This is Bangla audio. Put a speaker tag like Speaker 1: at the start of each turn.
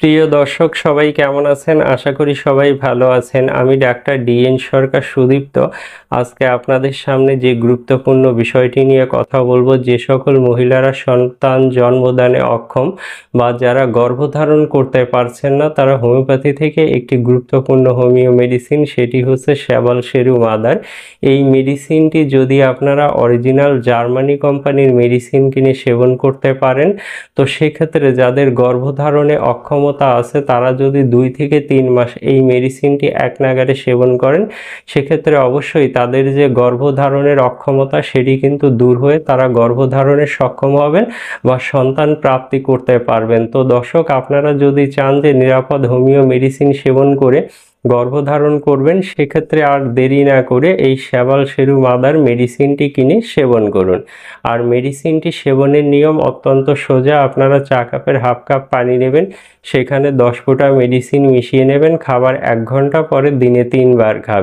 Speaker 1: প্রিয় দর্শক সবাই কেমন আছেন? আশা করি সবাই ভালো আছেন। আমি ডাক্তার ডিএন সরকার সুদীপ্ত। আজকে আপনাদের সামনে যে গুরুত্বপূর্ণ বিষয়টি নিয়ে কথা বলবো, যে সকল মহিলারা সন্তান জন্মদানে অক্ষম বা যারা গর্ভধারণ করতে পারছেন না, তারা হোমিওপ্যাথি থেকে একটি গুরুত্বপূর্ণ হোমিও মেডিসিন, সেটি হচ্ছে শ্যাবল সেরু মাদার। এই মেডিসিনটি যদি আপনারা অরিজিনাল জার্মানি কোম্পানির মেডিসিন কিনে সেবন করতে পারেন, তো সেক্ষেত্রে যাদের গর্ভধারণে অক্ষমতা আছে তারা যদি 2 থেকে 3 মাস এই মেডিসিনটি এক নাগাড়ে সেবন করেন, সেক্ষেত্রে অবশ্যই তাদের যে গর্ভধারণের অক্ষমতা সেটি কিন্তু দূর হয়ে তারা গর্ভধারণে সক্ষম হবেন বা সন্তান প্রাপ্তি করতে পারবেন। তো দর্শক, আপনারা যদি চান যে নিরাপদ হোমিও মেডিসিন সেবন করে গর্ভধারণ করবেন, সেক্ষেত্রে আর দেরি না করে এই শ্যাবল সেরু মাদার মেডিসিনটি কিনে সেবন করুন। আর মেডিসিনটি সেবনের নিয়ম অত্যন্ত সোজা। আপনারা চা কাপের হাফ কাপ পানি নেবেন, সেখানে 10 ফোঁটা মেডিসিন মিশিয়ে নেবেন, খাবার 1 ঘন্টা পরে দিনে 3 বার খাবেন।